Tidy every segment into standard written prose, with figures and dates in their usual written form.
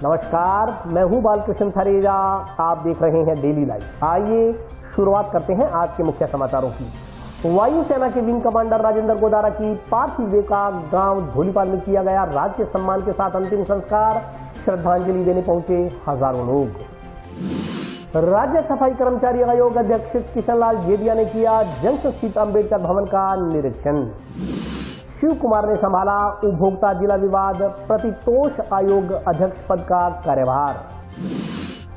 नमस्कार, मैं हूं बालकृष्ण थरेजा। आप देख रहे हैं डेली लाइव। आइए शुरुआत करते हैं आज के मुख्य समाचारों की। वायुसेना के विंग कमांडर राजेंद्र गोदारा की पार्थिव देह का गांव धोलीपाल में किया गया राज्य सम्मान के साथ अंतिम संस्कार। श्रद्धांजलि देने पहुंचे हजारों लोग। राज्य सफाई कर्मचारी आयोग अध्यक्ष किशनलाल जेदिया ने किया जंक्शन स्थित अंबेडकर भवन का निरीक्षण। शिव कुमार ने संभाला उपभोक्ता जिला विवाद प्रतितोष आयोग अध्यक्ष पद का कार्यभार।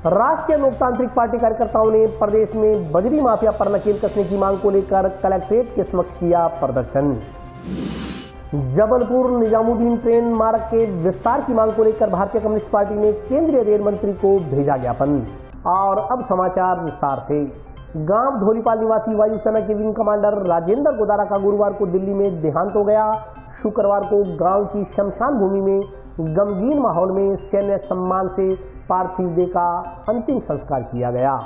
राष्ट्रीय लोकतांत्रिक पार्टी कार्यकर्ताओं ने प्रदेश में बजरी माफिया पर नकेल कसने की मांग को लेकर कलेक्ट्रेट के समक्ष किया प्रदर्शन। जबलपुर निजामुद्दीन ट्रेन मार्ग के विस्तार की मांग को लेकर भारतीय कम्युनिस्ट पार्टी ने केंद्रीय रेल मंत्री को भेजा ज्ञापन। और अब समाचार विस्तार से। गांव धोलीपाल निवासी वायुसेना के विंग कमांडर राजेंद्र गोदारा का गुरुवार को दिल्ली में देहांत हो गया। शुक्रवार को गांव की शमशान भूमि में गमगीन माहौल में सैन्य सम्मान से पार्थिव देह का अंतिम संस्कार किया गया।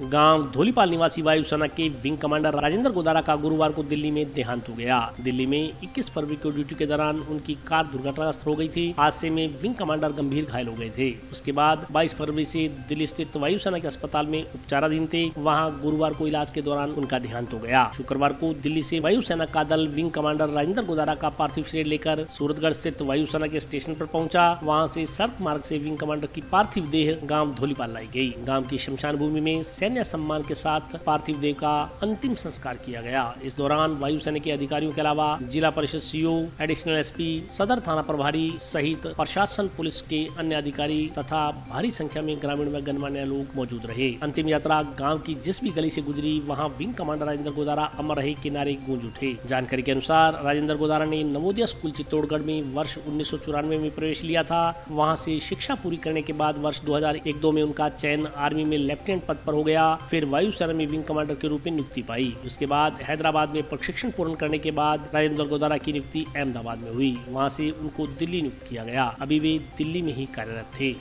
गांव धोलीपाल निवासी वायुसेना के विंग कमांडर राजेंद्र गोदारा का गुरुवार को दिल्ली में देहांत हो गया। दिल्ली में 21 फरवरी को ड्यूटी के दौरान उनकी कार दुर्घटनाग्रस्त हो गई थी। हादसे में विंग कमांडर गंभीर घायल हो गए थे। उसके बाद 22 फरवरी से दिल्ली स्थित वायुसेना के अस्पताल में उपचाराधीन थे। वहां गुरुवार को इलाज के दौरान उनका देहांत हो गया। शुक्रवार को दिल्ली से वायुसेना का दल विंग कमांडर राजेंद्र गोदारा का पार्थिव शरीर लेकर सूरतगढ़ स्थित वायुसेना के स्टेशन पर पहुंचा। वहां से सड़क मार्ग से विंग कमांडर की पार्थिव देह गांव धोलीपाल लाई गई। गांव की शमशान भूमि में सैन्य सम्मान के साथ पार्थिव देह का अंतिम संस्कार किया गया। इस दौरान वायुसेना के अधिकारियों के अलावा जिला परिषद सीओ, एडिशनल एसपी, सदर थाना प्रभारी सहित प्रशासन, पुलिस के अन्य अधिकारी तथा भारी संख्या में ग्रामीण व गणमान्य लोग मौजूद रहे। अंतिम यात्रा गांव की जिस भी गली से गुजरी वहां विंग कमांडर राजेंद्र गोदारा अमर रहे के नारे गूंज उठे। जानकारी के अनुसार राजेंद्र गोदारा ने नवोदय स्कूल चित्तौड़गढ़ में वर्ष 1994 में प्रवेश लिया था। वहां से शिक्षा पूरी करने के बाद वर्ष 2001-2 में उनका चयन आर्मी में लेफ्टिनेंट पद पर हो गया। फिर वायुसेना में विंग कमांडर के रूप में नियुक्ति पाई। उसके बाद हैदराबाद में प्रशिक्षण पूर्ण करने के बाद राजेंद्र गोदारा की नियुक्ति अहमदाबाद में हुई। वहां से उनको दिल्ली नियुक्त किया गया। अभी वे दिल्ली में ही कार्यरत थे।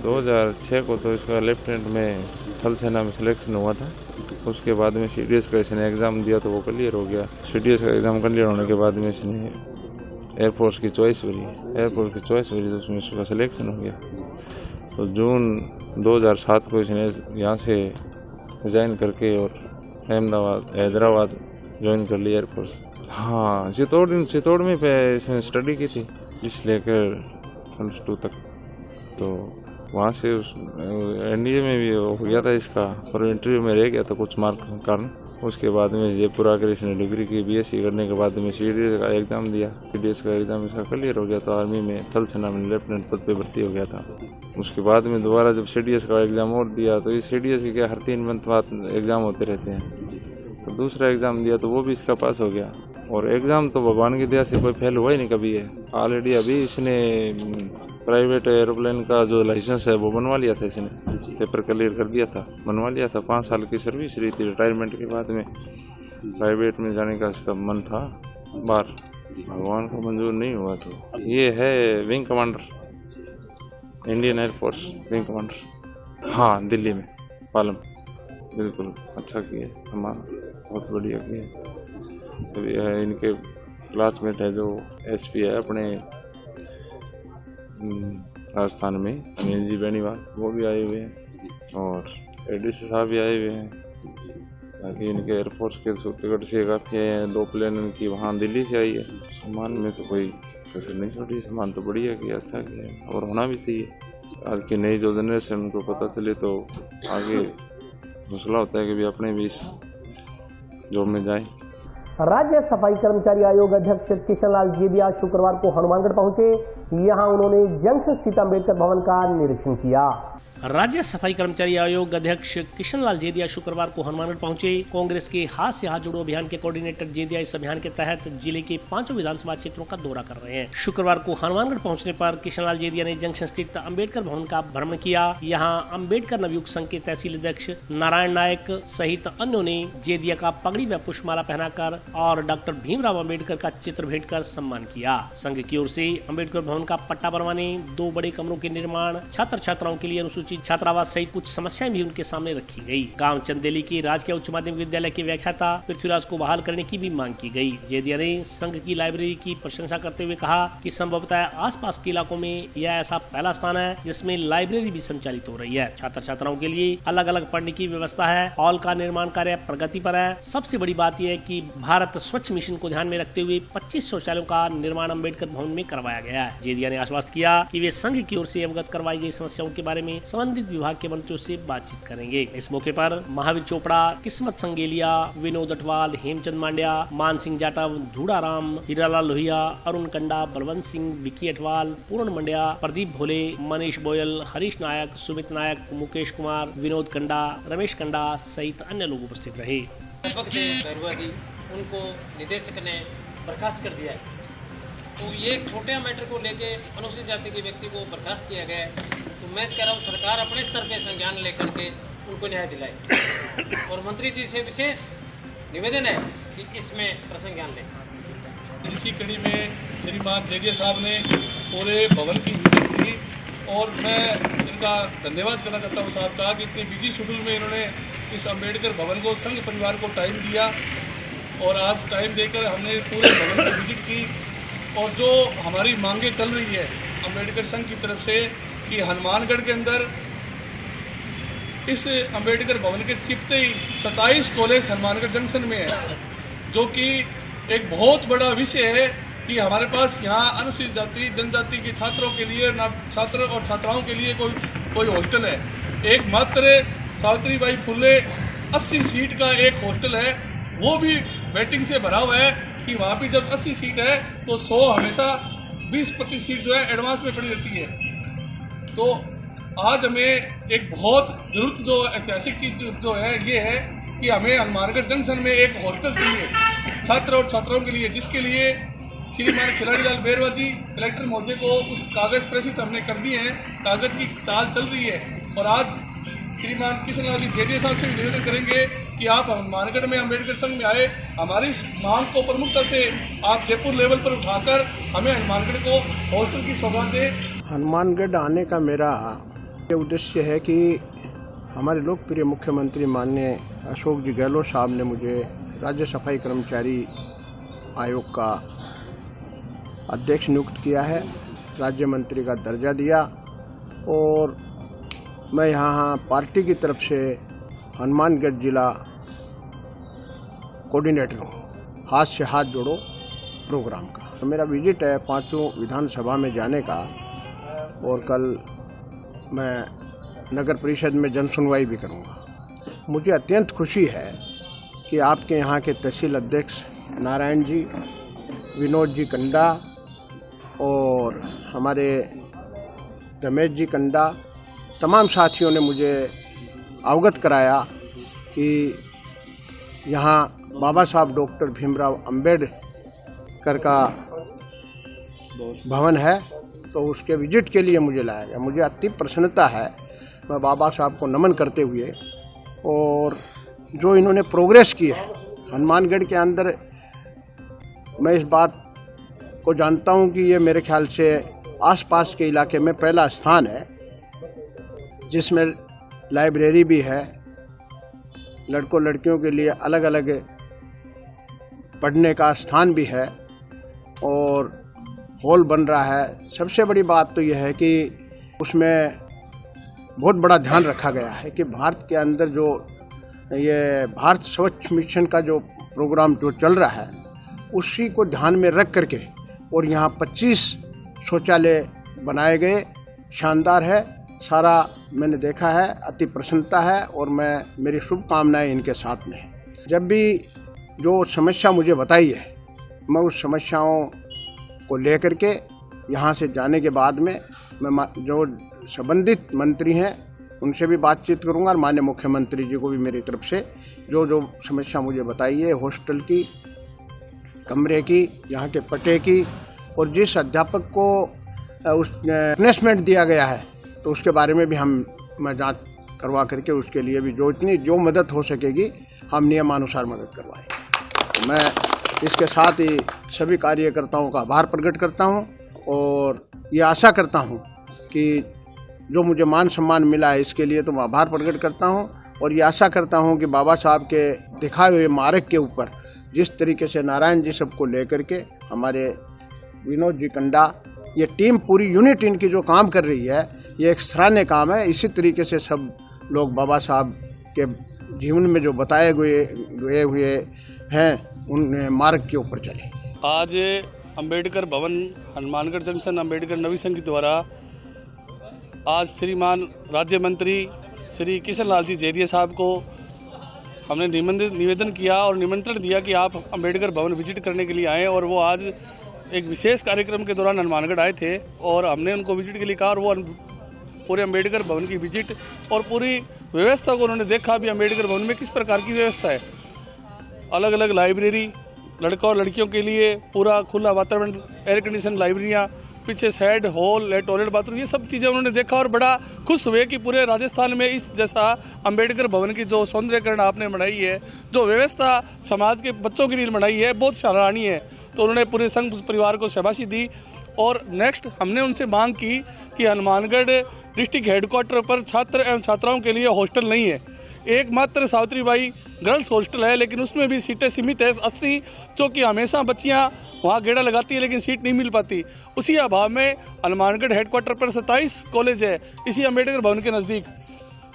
दो 2006 को तो इसका लेफ्टिनेंट में थल सेना में सिलेक्शन हुआ था। उसके बाद में सीडीएस का इसने एग्ज़ाम दिया तो वो क्लियर हो गया। सीडीएस का एग्ज़ाम क्लियर होने के बाद में इसने एयरफोर्स की चॉइस भरी। एयरफोर्स की चॉइस भरी तो उसमें इसका सिलेक्शन हो गया। तो जून 2007 को इसने यहाँ से रिजाइन करके और अहमदाबाद, हैदराबाद ज्वाइन कर लिया एयरफोर्स। हाँ, चित्तौड़ में पे इसने स्टडी की थी इसलिए कर +2 तक। तो वहाँ से एनडीए में भी हो गया था इसका, पर इंटरव्यू में रह गया था कुछ मार्क के कारण। उसके बाद में जयपुर आकर इसने डिग्री की, बीएससी करने के बाद में सीडीएस का एग्ज़ाम दिया। सीडीएस का एग्ज़ाम इसका क्लियर हो गया तो आर्मी में थल सेना में लेफ्टिनेंट पद पे भर्ती हो गया था। उसके बाद में दोबारा जब सीडीएस का एग्ज़ाम और दिया तो इस सीडीएस के क्या हर 3 मंथ बाद एग्ज़ाम होते रहते हैं। तो दूसरा एग्ज़ाम दिया तो वो भी इसका पास हो गया। और एग्ज़ाम तो भगवान की दया से कोई फेल हुआ ही नहीं कभी है। ऑलरेडी अभी इसने प्राइवेट एरोप्लेन का जो लाइसेंस है वो बनवा लिया था। इसने पेपर क्लियर कर दिया था, बनवा लिया था। 5 साल की सर्विस रही थी। रिटायरमेंट के बाद में प्राइवेट में जाने का इसका मन था बार, भगवान को मंजूर नहीं हुआ। तो ये है wing commander, Indian air force wing commander. हाँ, दिल्ली में पालम। बिल्कुल अच्छा किए, हमारा बहुत बढ़िया किए। तो ये है इनके क्लासमेट है जो एसपी है अपने राजस्थान में, अनिल जी बेनीवाल, वो भी आए हुए हैं। और एडीसी साहब भी आए हुए हैं। ताकि इनके एयरफोर्स के सूत्रगढ़ से काफ़ी है, 2 प्लेन इनकी वहाँ दिल्ली से आई है। सामान में तो कोई कसर नहीं छोड़ी, सामान तो बढ़िया किया, अच्छा किया और होना भी चाहिए। आज की नई जो जनरेशन को पता चले तो आगे हौसला होता है कि भी अपने भी इस जॉब में जाए। राज्य सफाई कर्मचारी आयोग अध्यक्ष किशनलाल जेदिया शुक्रवार को हनुमानगढ़ पहुंचे। यहां उन्होंने जंक्शन स्थित अंबेडकर भवन का निरीक्षण किया। राज्य सफाई कर्मचारी आयोग अध्यक्ष किशनलाल जेदिया शुक्रवार को हनुमानगढ़ पहुंचे। कांग्रेस के हाथ से हाथ जोड़ो अभियान के कोऑर्डिनेटर जेदिया इस अभियान के तहत जिले के 5 विधानसभा क्षेत्रों का दौरा कर रहे हैं। शुक्रवार को हनुमानगढ़ पहुंचने पर किशनलाल जेदिया ने जंक्शन स्थित अम्बेडकर भवन का भ्रमण किया। यहां अम्बेडकर नवयुग संघ के तहसील अध्यक्ष नारायण नायक सहित अन्यों ने जेदिया का पगड़ी व पुष्पमाला पहनाकर और डॉक्टर भीमराव अम्बेडकर का चित्र भेंट कर सम्मान किया। संघ की ओर से अम्बेडकर भवन का पट्टा बनवाने, 2 बड़े कमरों के निर्माण, छात्र छात्राओं के लिए अनुसूचित छात्रावास सहित कुछ समस्याएं भी उनके सामने रखी गई। गांव चंदेली की राजकीय उच्च माध्यमिक विद्यालय के व्याख्याता पृथ्वीराज को बहाल करने की भी मांग की गई। जेदिया ने संघ की लाइब्रेरी की प्रशंसा करते हुए कहा कि संभवतः आसपास के इलाकों में यह ऐसा पहला स्थान है जिसमें लाइब्रेरी भी संचालित हो रही है। छात्र छात्राओं के लिए अलग अलग पढ़ने की व्यवस्था है। हॉल का निर्माण कार्य प्रगति पर है। सबसे बड़ी बात यह है कि भारत स्वच्छ मिशन को ध्यान में रखते हुए 25 शौचालयों का निर्माण अम्बेडकर भवन में करवाया गया है। जेदिया ने आश्वस्त किया कि वे संघ की ओर से अवगत करवाई गई समस्याओं के बारे में संबंधित विभाग के मंत्रियों से बातचीत करेंगे। इस मौके पर महावीर चोपड़ा, किस्मत संगेलिया, विनोद अटवाल, हेमचंद मांड्या, मान सिंह जाटव, धूड़ाराम, हीरालाल लोहिया, अरुण कंडा, बलवंत सिंह, विकी अटवाल, पूर्ण मंड्या, प्रदीप भोले, मनीष गोयल, हरीश नायक, सुमित नायक, मुकेश कुमार, विनोद कंडा, रमेश कंडा सहित अन्य लोग उपस्थित रहे। उनको निदेशक ने बर्खास्त कर दिया है। तो ये एक छोटे मैटर को लेके अनुसूचित जाति के व्यक्ति को बर्खास्त किया गया है। तो मैं कह रहा हूँ सरकार अपने स्तर पे संज्ञान लेकर के उनको न्याय दिलाए और मंत्री जी से विशेष निवेदन है कि इसमें प्रसंज्ञान लें। इसी कड़ी में श्रीमान जेदिया साहब ने पूरे भवन की विजिट की और मैं इनका धन्यवाद करना चाहता हूँ साहब का कि इतने बिजी शेड्यूल में इन्होंने इस अम्बेडकर भवन को संघ परिवार को टाइम दिया और आज टाइम देकर हमने पूरे भवन की विजिट की। और जो हमारी मांगे चल रही है अम्बेडकर संघ की तरफ से कि हनुमानगढ़ के अंदर इस अम्बेडकर भवन के चिपते ही 27 कॉलेज हनुमानगढ़ जंक्शन में है, जो कि एक बहुत बड़ा विषय है कि हमारे पास यहाँ अनुसूचित जाति जनजाति के छात्रों के लिए ना छात्र और छात्राओं के लिए कोई हॉस्टल है। एकमात्र सावित्रीबाई फुले 80 सीट का एक हॉस्टल है, वो भी वेटिंग से भरा हुआ है कि वहाँ पे जब 80 सीट है तो 100 हमेशा 20-25 सीट जो है एडवांस में पड़ी रहती है। तो आज हमें एक बहुत जरूरत जो ऐतिहासिक चीज जो है ये है कि हमें हनुमानगढ़ जंक्शन में एक हॉस्टल चाहिए छात्र और छात्राओं के लिए, जिसके लिए श्रीमान खिलाड़ीलाल बेरवा जी कलेक्टर महोदय को उस कागज प्रेषित हमने कर दिए हैं। कागज की चाल चल रही है और आज श्रीमान किशनलाल जी जेदिया साहब से भी निवेदन करेंगे कि आप हनुमानगढ़ में अम्बेडकर संघ में आए, हमारी इस मांग को प्रमुखता से आप जयपुर लेवल पर उठाकर हमें हनुमानगढ़ को हॉस्टल की सौगात दें। हनुमानगढ़ आने का मेरा उद्देश्य है कि हमारे लोकप्रिय मुख्यमंत्री माननीय अशोक जी गहलोत साहब ने मुझे राज्य सफाई कर्मचारी आयोग का अध्यक्ष नियुक्त किया है, राज्य मंत्री का दर्जा दिया और मैं यहाँ पार्टी की तरफ से हनुमानगढ़ जिला कोऑर्डिनेटर हूँ हाथ से हाथ जोड़ो प्रोग्राम का। तो मेरा विजिट है 5 विधानसभा में जाने का और कल मैं नगर परिषद में जन सुनवाई भी करूँगा। मुझे अत्यंत खुशी है कि आपके यहाँ के तहसील अध्यक्ष नारायण जी, विनोद जी कंडा और हमारे रमेश जी कंडा, तमाम साथियों ने मुझे अवगत कराया कि यहाँ बाबा साहब डॉक्टर भीमराव अम्बेडकर का भवन है, तो उसके विजिट के लिए मुझे लाया गया। मुझे अति प्रसन्नता है, मैं बाबा साहब को नमन करते हुए और जो इन्होंने प्रोग्रेस की है हनुमानगढ़ के अंदर, मैं इस बात को जानता हूँ कि ये मेरे ख्याल से आसपास के इलाके में पहला स्थान है जिसमें लाइब्रेरी भी है, लड़कों लड़कियों के लिए अलग अलग पढ़ने का स्थान भी है और हॉल बन रहा है। सबसे बड़ी बात तो यह है कि उसमें बहुत बड़ा ध्यान रखा गया है कि भारत के अंदर जो ये भारत स्वच्छ मिशन का जो प्रोग्राम जो चल रहा है उसी को ध्यान में रख करके और यहाँ 25 शौचालय बनाए गए, शानदार है। सारा मैंने देखा है, अति प्रसन्नता है और मेरी शुभकामनाएं इनके साथ में है। जब भी जो समस्या मुझे बताई है मैं उस समस्याओं को लेकर के यहाँ से जाने के बाद में मैं जो संबंधित मंत्री हैं उनसे भी बातचीत करूंगा और माननीय मुख्यमंत्री जी को भी मेरी तरफ से जो जो समस्या मुझे बताई है, हॉस्टल की, कमरे की, यहाँ के पटे की, और जिस अध्यापक को उस पनिशमेंट दिया गया है तो उसके बारे में भी मैं जांच करवा करके उसके लिए भी जो मदद हो सकेगी हम नियमानुसार मदद करवाएंगे। तो मैं इसके साथ ही सभी कार्यकर्ताओं का आभार प्रकट करता हूं और ये आशा करता हूं कि जो मुझे मान सम्मान मिला है इसके लिए तो मैं आभार प्रकट करता हूं और ये आशा करता हूं कि बाबा साहब के दिखाए हुए मार्ग के ऊपर जिस तरीके से नारायण जी सबको लेकर के हमारे विनोद जी कंडा, ये टीम पूरी यूनिट इनकी जो काम कर रही है ये एक सराहनीय काम है। इसी तरीके से सब लोग बाबा साहब के जीवन में जो बताए गए हुए हैं उन मार्ग के ऊपर चले। आज अंबेडकर भवन हनुमानगढ़ जंक्शन अंबेडकर नवी संघ द्वारा आज श्रीमान राज्य मंत्री श्री किशन लाल जी जेरिया साहब को हमने निवेदन किया और निमंत्रण दिया कि आप अंबेडकर भवन विजिट करने के लिए आएँ, और वो आज एक विशेष कार्यक्रम के दौरान हनुमानगढ़ आए थे और हमने उनको विजिट के लिए कहा और वो पूरे अंबेडकर भवन की विजिट और पूरी व्यवस्था को उन्होंने देखा भी अम्बेडकर भवन में किस प्रकार की व्यवस्था है। अलग अलग लाइब्रेरी, लड़कों और लड़कियों के लिए पूरा खुला वातावरण, एयर कंडीशन लाइब्रेरियाँ, पीछे शेड, हॉल, टॉयलेट, बाथरूम, ये सब चीज़ें उन्होंने देखा और बड़ा खुश हुए कि पूरे राजस्थान में इस जैसा अंबेडकर भवन की जो सौंदर्यकरण आपने बनाई है, जो व्यवस्था समाज के बच्चों के लिए बनाई है, बहुत सराहनीय है। तो उन्होंने पूरे संघ परिवार को शाबाशी दी और नेक्स्ट हमने उनसे मांग की कि हनुमानगढ़ डिस्ट्रिक्ट हेडक्वार्टर पर छात्र एवं छात्राओं के लिए हॉस्टल नहीं है, एकमात्र सावित्रीबाई गर्ल्स हॉस्टल है, लेकिन उसमें भी सीटें सीमित है 80, जो कि हमेशा बच्चियां वहां गेड़ा लगाती है लेकिन सीट नहीं मिल पाती। उसी अभाव में हनुमानगढ़ हेडक्वार्टर पर 27 कॉलेज है इसी अम्बेडकर भवन के नज़दीक।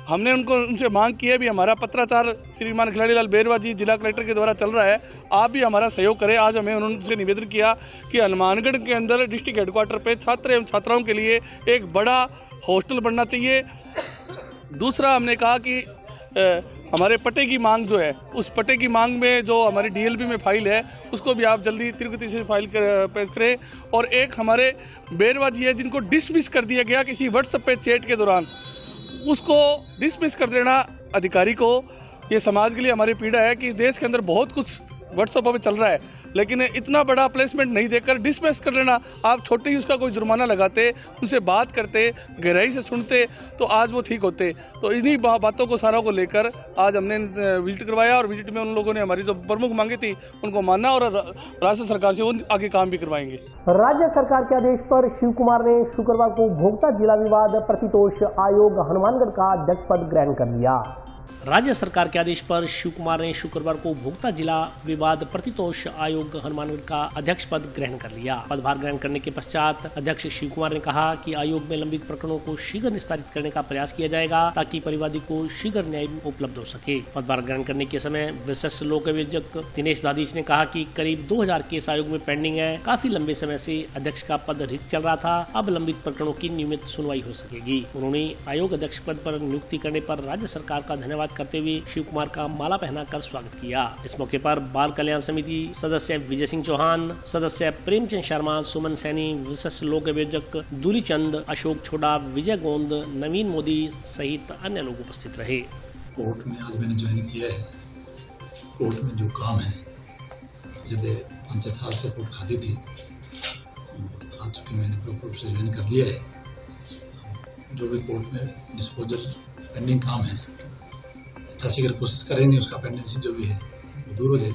हमने उनसे मांग की है भी हमारा पत्राचार श्रीमान खिलाड़ीलाल बेरवा जी जिला कलेक्टर के द्वारा चल रहा है, आप भी हमारा सहयोग करें। आज हमें उनसे निवेदन किया कि हनुमानगढ़ के अंदर डिस्ट्रिक्ट हेडक्वार्टर पे छात्र एवं छात्राओं के लिए एक बड़ा हॉस्टल बनना चाहिए। दूसरा हमने कहा कि हमारे पटे की मांग जो है, उस पटे की मांग में जो हमारी डीएलपी में फाइल है उसको भी आप जल्दी तिरुपति से फाइल पेश करें। और एक हमारे बेरवा जी है जिनको डिसमिस कर दिया गया किसी व्हाट्सएप पे चैट के दौरान, उसको डिसमिस कर देना अधिकारी को, ये समाज के लिए हमारी पीड़ा है कि देश के अंदर बहुत कुछ व्हाट्सएप पे चल रहा है लेकिन इतना बड़ा प्लेसमेंट नहीं देकर डिसमिस कर देना। आप छोटे ही उसका कोई जुर्माना लगाते, उनसे बात करते, गहराई से सुनते तो आज वो ठीक होते। तो इन्हीं बातों को सारों को लेकर आज हमने विजिट करवाया और विजिट में उन लोगों ने हमारी जो प्रमुख मांगी थी उनको माना और राज्य सरकार से वो आगे काम भी करवाएंगे। राज्य सरकार के आदेश पर शिव कुमार ने शुक्रवार को उपभोक्ता जिला विवाद प्रतितोष आयोग हनुमानगढ़ का अध्यक्ष पद ग्रहण कर लिया। राज्य सरकार के आदेश पर शिव कुमार ने शुक्रवार को उपभोक्ता जिला विवाद प्रतितोष आयोग हनुमानगढ़ का अध्यक्ष पद ग्रहण कर लिया। पदभार ग्रहण करने के पश्चात अध्यक्ष शिव कुमार ने कहा कि आयोग में लंबित प्रकरणों को शीघ्र निस्तारित करने का प्रयास किया जाएगा ताकि परिवादी को शीघ्र न्याय उपलब्ध हो सके। पदभार ग्रहण करने के समय विशिष्ट लोक अभियोजक दिनेश दादीच ने कहा कि करीब 2000 केस आयोग में पेंडिंग है। काफी लंबे समय से अध्यक्ष का पद रिक्त चल रहा था, अब लंबित प्रकरणों की नियमित सुनवाई हो सकेगी। उन्होंने आयोग अध्यक्ष पद पर नियुक्ति करने पर राज्य सरकार का धन्यवाद करते हुए शिव कुमार का माला पहनाकर स्वागत किया। इस मौके पर बाल कल्याण समिति सदस्य विजय सिंह चौहान, सदस्य प्रेमचंद शर्मा, सुमन सैनी, विशिष्ट लोक अभियोजक दूली चंद, अशोक छोड़ा, विजय गोंद, नवीन मोदी सहित अन्य लोग उपस्थित रहे। कोर्ट में आज मैंने ज्वाइन किया है। कोर्ट में जो काम है, जब 5 साल से कोर्ट खाली थी, आज चूँकि मैंने प्रॉपर रूप से ज्वाइन कर दिया है, जो भी कोर्ट में डिस्पोजल पेंडिंग काम है ऐसी अगर कोशिश करेंगे उसका पेंडेंसी जो भी है वो दूर हो जाए।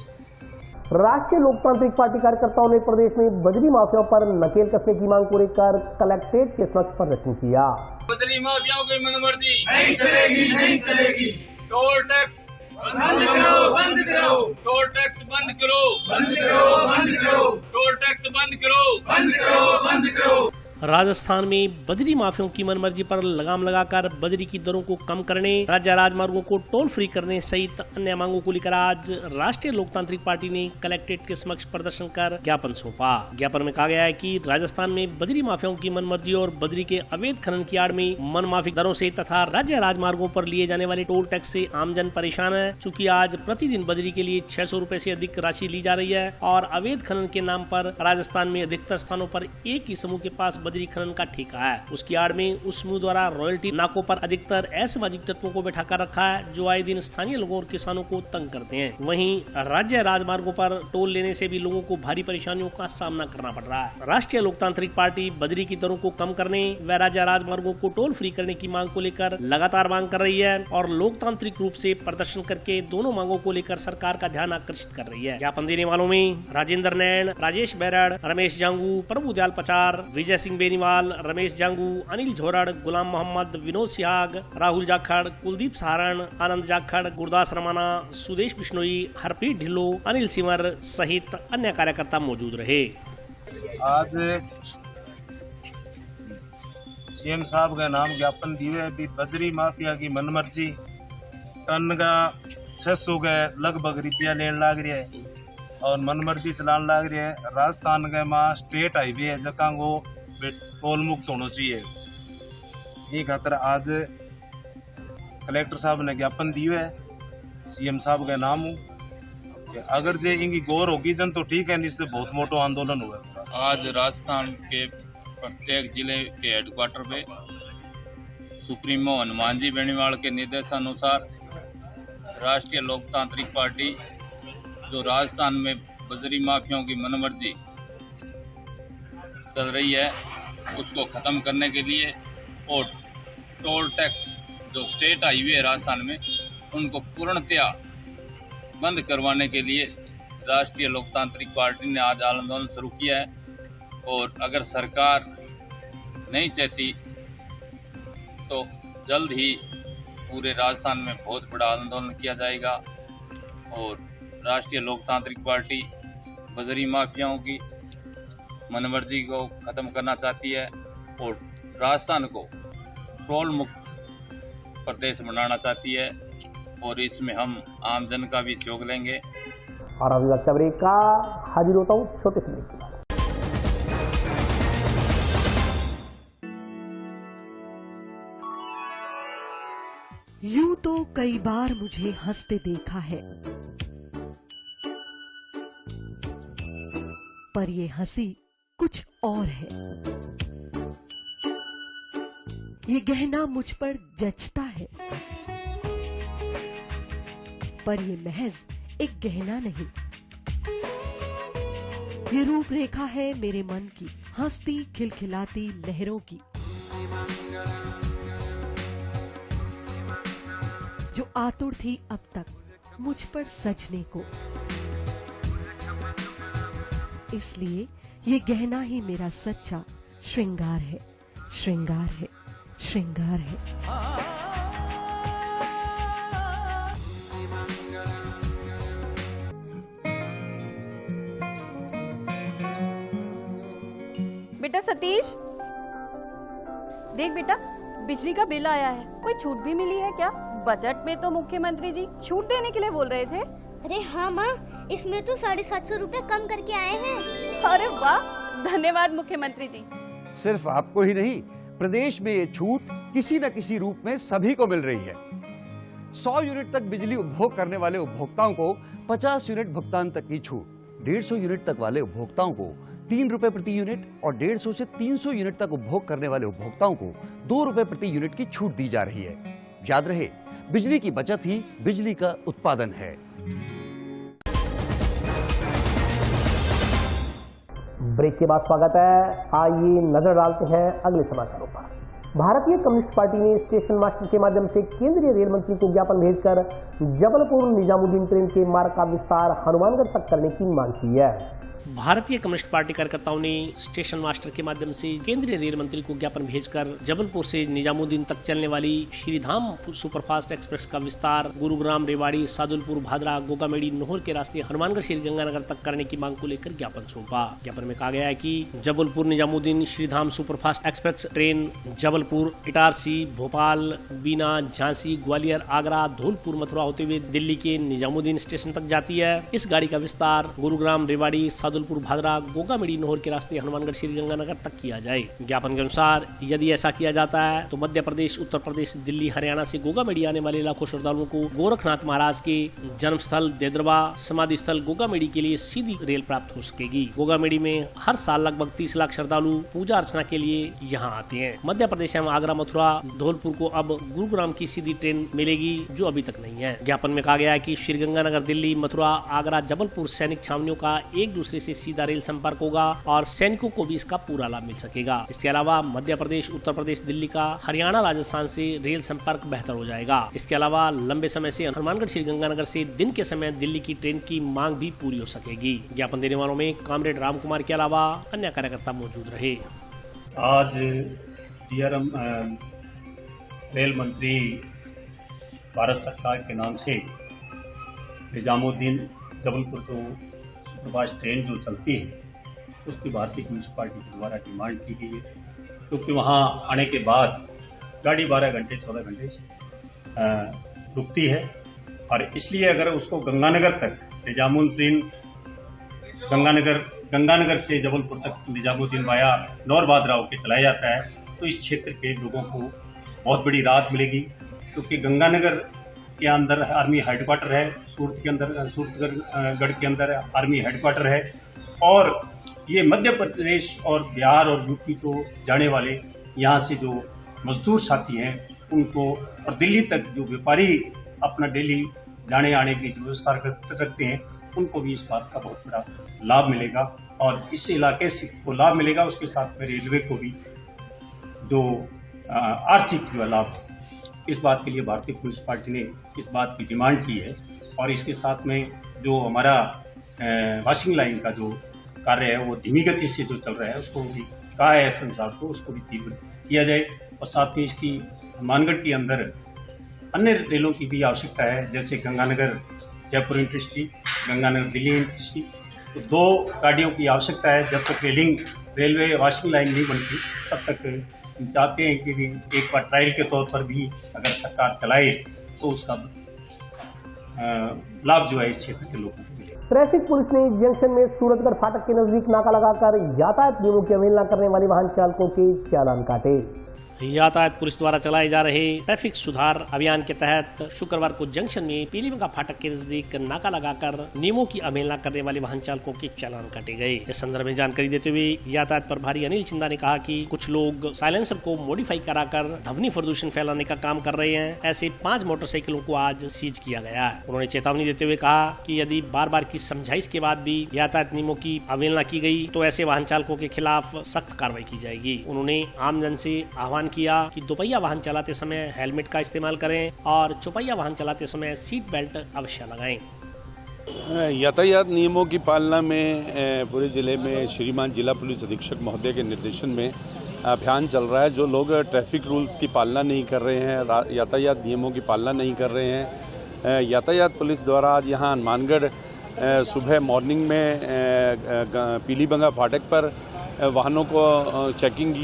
राष्ट्रीय लोकतांत्रिक पार्टी कार्यकर्ताओं ने प्रदेश में बजरी माफियाओं पर नकेल कसने की मांग को लेकर कलेक्ट्रेट के समक्ष प्रदर्शन किया। बजरी माफियाओं की मनमर्जी नहीं चलेगी, नहीं चलेगी। टोल टैक्स बंद करो, बंद करो। टोल टैक्स बंद करो, बंद करो, बंद करो। टोल टैक्स बंद करो, बंद करो, बंद करो। राजस्थान में बजरी माफियाओं की मनमर्जी पर लगाम लगाकर बजरी की दरों को कम करने, राज्य राजमार्गों को टोल फ्री करने सहित अन्य मांगों को लेकर आज राष्ट्रीय लोकतांत्रिक पार्टी ने कलेक्ट्रेट के समक्ष प्रदर्शन कर ज्ञापन सौंपा। ज्ञापन में कहा गया है कि राजस्थान में बजरी माफियाओं की मनमर्जी और बजरी के अवैध खनन की आड़ में मनमाफिक दरों से तथा राज्य राजमार्गों पर लिए जाने वाले टोल टैक्स से आमजन परेशान है। चूँकि आज प्रतिदिन बजरी के लिए 600 रूपए से अधिक राशि ली जा रही है और अवैध खनन के नाम पर राजस्थान में अधिकतर स्थानों पर एक ही समूह के पास बजरी खनन का ठेका है। उसकी आड़ में उस समूह द्वारा रॉयल्टी नाकों पर अधिकतर असामाजिक तत्वों को बैठा कर रखा है जो आए दिन स्थानीय लोगों और किसानों को तंग करते हैं। वहीं राज्य राजमार्गों पर टोल लेने से भी लोगों को भारी परेशानियों का सामना करना पड़ रहा है। राष्ट्रीय लोकतांत्रिक पार्टी बजरी की दरों को कम करने व राज्य राजमार्गों को टोल फ्री करने की मांग को लेकर लगातार मांग कर रही है और लोकतांत्रिक रूप से प्रदर्शन करके दोनों मांगों को लेकर सरकार का ध्यान आकर्षित कर रही है। ज्ञापन देने वालों में राजेंद्र नैन, राजेश बैरड़, रमेश जांगू, प्रभु दयाल पचार, विजय सिंह बेनीवाल, रमेश जांगू, अनिल झोरड़, गुलाम मोहम्मद, विनोद सिहाग, राहुल जाखड़, कुलदीप सहारण, आनंद जाखड़, गुरदास रमाना, सुदेश बिश्नोई, हरप्रीत ढिल्लो, अनिल सिमर सहित अन्य कार्यकर्ता मौजूद रहे। आज सीएम साहब का नाम ज्ञापन दिए अभी बजरी माफिया की मनमर्जी टन का 600 का लगभग रुपया लेने लग रहा है और मनमर्जी चलाने लग रहा है। राजस्थान के माँ स्टेट हाईवे है जगह को टोल मुक्त होना चाहिए। ये खातर आज कलेक्टर साहब ने ज्ञापन दिए है सीएम साहब का नाम हो कि अगर जे इनकी गौर होगी जन तो ठीक है, इससे बहुत मोटा आंदोलन हुआ। आज राजस्थान के प्रत्येक जिले के हेडक्वार्टर पे सुप्रीमो हनुमान जी बेनीवाल के निर्देशानुसार राष्ट्रीय लोकतांत्रिक पार्टी जो राजस्थान में बजरी माफियाओं की मनमर्जी चल रही है उसको ख़त्म करने के लिए और टोल टैक्स जो स्टेट हाईवे है राजस्थान में उनको पूर्णतया बंद करवाने के लिए राष्ट्रीय लोकतांत्रिक पार्टी ने आज आंदोलन शुरू किया है। और अगर सरकार नहीं चाहती तो जल्द ही पूरे राजस्थान में बहुत बड़ा आंदोलन किया जाएगा और राष्ट्रीय लोकतांत्रिक पार्टी बजरी माफियाओं की मनमर्जी को ख़त्म करना चाहती है और राजस्थान को टोल मुक्त प्रदेश बनाना चाहती है और इसमें हम आम जन का भी सहयोग लेंगे। और अभी वक्त ब्रेक का हाजिर होता हूँ छोटे से ब्रेक के बाद। यूं तो कई बार मुझे हंसते देखा है, पर ये हंसी कुछ और है। ये गहना मुझ पर जचता है, पर ये महज एक गहना नहीं, ये रूपरेखा है मेरे मन की, हंसती खिलखिलाती लहरों की, जो आतुर थी अब तक मुझ पर सजने को। इसलिए ये गहना ही मेरा सच्चा श्रृंगार है, श्रृंगार है, श्रृंगार है। बेटा सतीश, देख बेटा, बिजली का बिल आया है, कोई छूट भी मिली है क्या? बजट में तो मुख्यमंत्री जी छूट देने के लिए बोल रहे थे। अरे हाँ माँ, इसमें तो 750 रुपए कम करके आए हैं। अरे वाह, धन्यवाद मुख्यमंत्री जी। सिर्फ आपको ही नहीं, प्रदेश में ये छूट किसी न किसी रूप में सभी को मिल रही है। 100 यूनिट तक बिजली उपभोग करने वाले उपभोक्ताओं को 50 यूनिट भुगतान तक की छूट, 150 यूनिट तक वाले उपभोक्ताओं को 3 रुपए प्रति यूनिट और 150 से 300 यूनिट तक उपभोग करने वाले उपभोक्ताओं को 2 रुपए प्रति यूनिट की छूट दी जा रही है। याद रहे, बिजली की बचत ही बिजली का उत्पादन है। ब्रेक के बाद स्वागत है। आइए नजर डालते हैं अगले समाचारों पर। भारतीय कम्युनिस्ट पार्टी ने स्टेशन मास्टर के माध्यम से केंद्रीय रेल मंत्री को ज्ञापन भेजकर जबलपुर निजामुद्दीन ट्रेन के मार्ग का विस्तार हनुमानगढ़ तक करने की मांग की है। भारतीय कम्युनिस्ट पार्टी कार्यकर्ताओं ने स्टेशन मास्टर के माध्यम से केंद्रीय रेल मंत्री को ज्ञापन भेजकर जबलपुर से निजामुद्दीन तक चलने वाली श्रीधाम सुपरफास्ट एक्सप्रेस का विस्तार गुरुग्राम, रेवाड़ी, सादुलपुर, भादरा, गोगामेड़ी, नोहर के रास्ते हनुमानगढ़ श्री गंगानगर तक करने की मांग को लेकर ज्ञापन सौंपा। ज्ञापन में कहा गया है कि Jabalpur Nizamuddin Shridham superfast express train Jabalpur Jabalpur, Itarsi, Bhopal, Bina, Jhansi, Gwalior, Agra, Dholpur, Mathura होते हुए दिल्ली के निजामुद्दीन स्टेशन तक जाती है। इस गाड़ी का विस्तार गुरुग्राम, रेवाड़ी, सादुलपुर, भादरा, गोगामेडी, नोहर के रास्ते हनुमानगढ़, श्रीगंगानगर तक किया जाए। ज्ञापन के अनुसार यदि ऐसा किया जाता है तो मध्य प्रदेश, उत्तर प्रदेश, दिल्ली, हरियाणा से गोगामेडी आने वाले लाखों श्रद्धालुओं को गोरखनाथ महाराज के जन्म स्थल देद्रवा समाधि स्थल गोगामेडी के लिए सीधी रेल प्राप्त हो सकेगी। गोगामेडी में हर साल लगभग 30 लाख श्रद्धालु पूजा अर्चना के लिए यहाँ आते हैं। मध्य प्रदेश एवं आगरा, मथुरा, धौलपुर को अब गुरुग्राम की सीधी ट्रेन मिलेगी, जो अभी तक नहीं है। ज्ञापन में कहा गया है कि श्रीगंगानगर, दिल्ली, मथुरा, आगरा, जबलपुर सैनिक छावनियों का एक दूसरे से सीधा रेल संपर्क होगा और सैनिकों को भी इसका पूरा लाभ मिल सकेगा। इसके अलावा मध्य प्रदेश, उत्तर प्रदेश, दिल्ली का हरियाणा, राजस्थान से रेल संपर्क बेहतर हो जाएगा। इसके अलावा लंबे समय से हनुमानगढ़, श्रीगंगानगर से दिन के समय दिल्ली की ट्रेन की मांग भी पूरी हो सकेगी। ज्ञापन देने वालों में कॉमरेड राम कुमार के अलावा अन्य कार्यकर्ता मौजूद रहे। आज डीआरएम रेल मंत्री भारत सरकार के नाम से निजामुद्दीन जबलपुर जो सुपरफास्ट ट्रेन जो चलती है उसकी भारतीय कम्युनिस्ट पार्टी के द्वारा डिमांड की गई है, क्योंकि वहाँ आने के बाद गाड़ी 12 घंटे 14 घंटे रुकती है और इसलिए अगर उसको गंगानगर तक निजामुद्दीन गंगानगर से जबलपुर तक निजामुद्दीन वाया नौरबादरा होकर चलाया जाता है तो इस क्षेत्र के लोगों को बहुत बड़ी राहत मिलेगी, क्योंकि गंगानगर के अंदर आर्मी हेडक्वार्टर है, सूरतगढ़ के अंदर आर्मी हेडक्वार्टर है और ये मध्य प्रदेश और बिहार और यूपी को जाने वाले यहाँ से जो मजदूर साथी हैं उनको और दिल्ली तक जो व्यापारी अपना डेली जाने आने की जो व्यवस्था रखते हैं उनको भी इस बात का बहुत बड़ा लाभ मिलेगा और इस इलाके से को लाभ मिलेगा। उसके साथ में रेलवे को भी जो आर्थिक जो लाभ, इस बात के लिए भारतीय कम्युनिस्ट पार्टी ने इस बात की डिमांड की है और इसके साथ में जो हमारा वाशिंग लाइन का जो कार्य है वो धीमी गति से जो चल रहा है उसको भी कहा है एसएम साहब को, उसको भी तीव्र किया जाए और साथ में इसकी हनुमानगढ़ के अंदर अन्य रेलों की भी आवश्यकता है, जैसे गंगानगर जयपुर इंटरसिटी, गंगानगर दिल्ली इंटरसिटी, तो 2 गाड़ियों की आवश्यकता है। जब तक रेलवे वाशिंग लाइन नहीं बनती तब तक हम चाहते हैं कि भी एक बार ट्रायल के तौर पर भी अगर सरकार चलाए तो उसका लाभ जो है इस क्षेत्र के लोगों को मिले। ट्रैफिक पुलिस ने जंक्शन में सूरतगढ़ फाटक के नजदीक नाका लगाकर यातायात नियमों की अवहेलना करने वाले वाहन चालकों के चालान काटे। यातायात पुलिस द्वारा चलाए जा रहे ट्रैफिक सुधार अभियान के तहत शुक्रवार को जंक्शन में पीलीबंगा फाटक के नजदीक नाका लगाकर नियमों की अवहेलना करने वाले वाहन चालकों के चालान काटे गए। इस संदर्भ में जानकारी देते हुए यातायात प्रभारी अनिल चिंदा ने कहा कि कुछ लोग साइलेंसर को मॉडिफाई कराकर ध्वनि प्रदूषण फैलाने का काम कर रहे हैं। ऐसे 5 मोटरसाइकिलों को आज सीज किया गया है। उन्होंने चेतावनी देते हुए कहा कि यदि बार बार की समझाइश के बाद भी यातायात नियमों की अवहेलना की गई तो ऐसे वाहन चालकों के खिलाफ सख्त कार्रवाई की जाएगी। उन्होंने आमजन से आह्वान किया कि दोपहिया वाहन चलाते समय हेलमेट का इस्तेमाल करें और चौपहिया वाहन चलाते समय सीट बेल्ट अवश्य लगाएं। यातायात नियमों की पालना में पूरे जिले में श्रीमान जिला पुलिस अधीक्षक महोदय के निर्देशन में अभियान चल रहा है। जो लोग ट्रैफिक रूल्स की पालना नहीं कर रहे हैं, यातायात नियमों की पालना नहीं कर रहे हैं, यातायात पुलिस द्वारा आज यहाँ हनुमानगढ़ सुबह मॉर्निंग में पीलीबंगा फाटक पर वाहनों को चेकिंग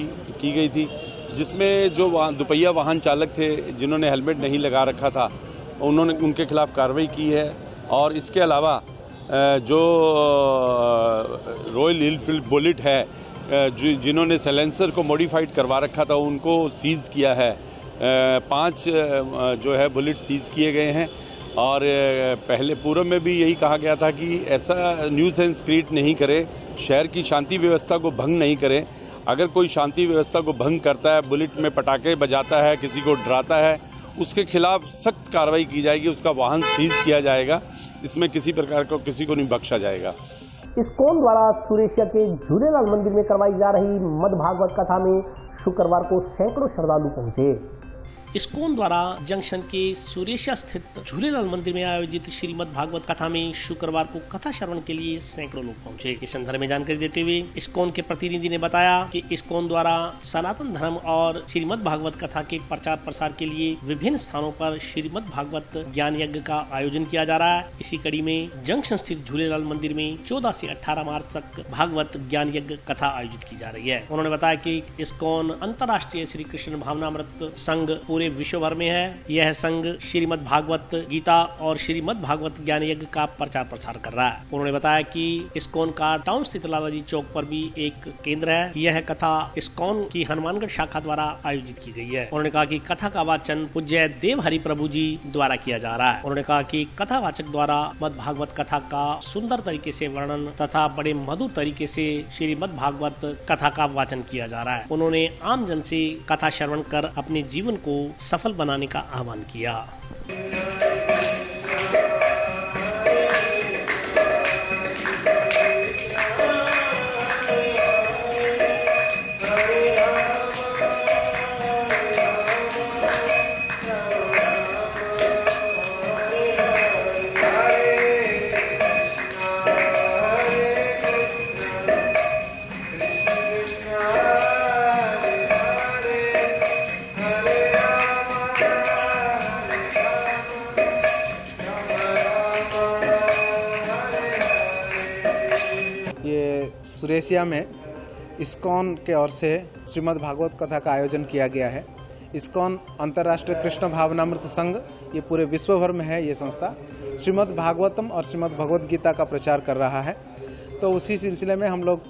की गई थी, जिसमें जो दोपहिया वाहन चालक थे जिन्होंने हेलमेट नहीं लगा रखा था उन्होंने उनके खिलाफ कार्रवाई की है। और इसके अलावा जो रॉयल एनफील्ड बुलेट है जिन्होंने साइलेंसर को मॉडिफाइड करवा रखा था उनको सीज किया है। 5 जो है बुलेट सीज किए गए हैं और पहले पूर्व में भी यही कहा गया था कि ऐसा न्यूसेंस क्रिएट नहीं करें, शहर की शांति व्यवस्था को भंग नहीं करें। अगर कोई शांति व्यवस्था को भंग करता है, बुलेट में पटाखे बजाता है, किसी को डराता है, उसके खिलाफ सख्त कार्रवाई की जाएगी, उसका वाहन सीज किया जाएगा। इसमें किसी प्रकार को किसी को नहीं बख्शा जाएगा। इस्कॉन द्वारा सुरेशिया के झूलेलाल मंदिर में करवाई जा रही मद भागवत कथा में शुक्रवार को सैकड़ों श्रद्धालु पहुंचे। इस्कॉन द्वारा जंक्शन के सुरेशिया स्थित झूलेलाल मंदिर में आयोजित श्रीमद् भागवत कथा में शुक्रवार को कथा श्रवण के लिए सैकड़ों लोग पहुंचे। इस संदर्भ में जानकारी देते हुए इस्कॉन के प्रतिनिधि ने बताया कि इस्कॉन द्वारा सनातन धर्म और श्रीमद् भागवत कथा के प्रचार प्रसार के लिए विभिन्न स्थानों पर श्रीमद् भागवत ज्ञान यज्ञ का आयोजन किया जा रहा है। इसी कड़ी में जंक्शन स्थित झूलेलाल मंदिर में 14 से 18 मार्च तक भागवत ज्ञान यज्ञ कथा आयोजित की जा रही है। उन्होंने बताया कि इस्कॉन अंतर्राष्ट्रीय श्री कृष्ण भावनामृत संघ पूरे विश्व भर में है। यह संघ श्रीमद् भागवत गीता और श्रीमद् भागवत ज्ञान यज्ञ का प्रचार प्रसार कर रहा है। उन्होंने बताया कि इस्कॉन का टाउन स्थित लालाजी चौक पर भी एक केंद्र है। यह कथा इस्कॉन की हनुमानगढ़ शाखा द्वारा आयोजित की गई है। उन्होंने कहा कि कथा का वाचन पूज्य देव हरि प्रभु जी द्वारा किया जा रहा है। उन्होंने कहा कि कथावाचक द्वारा मद् भागवत कथा का सुंदर तरीके से वर्णन तथा बड़े मधुर तरीके से श्रीमद् भागवत कथा का वाचन किया जा रहा है। उन्होंने आम जन से कथा श्रवण कर अपने जीवन को सफल बनाने का आह्वान किया। सुरेशिया में इस्कॉन के ओर से श्रीमद् भागवत कथा का आयोजन किया गया है। इस्कॉन अंतर्राष्ट्रीय कृष्ण भावनामृत संघ ये पूरे विश्व भर में है। ये संस्था श्रीमद् भागवतम और श्रीमद् भगवद गीता का प्रचार कर रहा है। तो उसी सिलसिले में हम लोग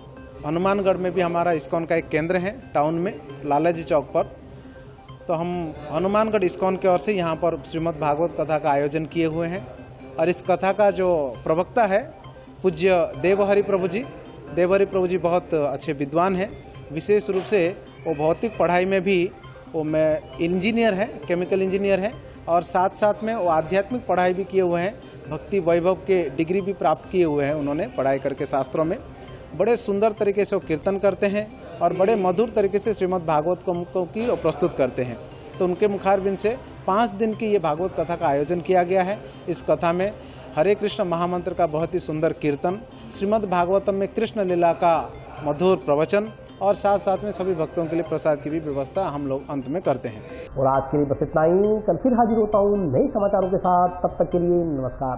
हनुमानगढ़ में भी हमारा इस्कॉन का एक केंद्र है टाउन में लालाजी चौक पर। तो हम हनुमानगढ़ इस्कॉन के ओर से यहाँ पर श्रीमद् भागवत कथा का आयोजन किए हुए हैं। और इस कथा का जो प्रवक्ता है पूज्य देवहरि प्रभु जी बहुत अच्छे विद्वान हैं। विशेष रूप से वो भौतिक पढ़ाई में भी वो इंजीनियर है, केमिकल इंजीनियर है और साथ साथ में वो आध्यात्मिक पढ़ाई भी किए हुए हैं। भक्ति वैभव के डिग्री भी प्राप्त किए हुए हैं उन्होंने पढ़ाई करके शास्त्रों में। बड़े सुंदर तरीके से वो कीर्तन करते हैं और बड़े मधुर तरीके से श्रीमद् भागवत को की प्रस्तुत करते हैं। तो उनके मुखारबिंद से 5 दिन की ये भागवत कथा का आयोजन किया गया है। इस कथा में हरे कृष्ण महामंत्र का बहुत ही सुंदर कीर्तन, श्रीमद् भागवतम में कृष्ण लीला का मधुर प्रवचन और साथ साथ में सभी भक्तों के लिए प्रसाद की भी व्यवस्था हम लोग अंत में करते हैं। और आज के लिए बस इतना ही। कल फिर हाजिर होता हूँ नए समाचारों के साथ। तब तक के लिए नमस्कार।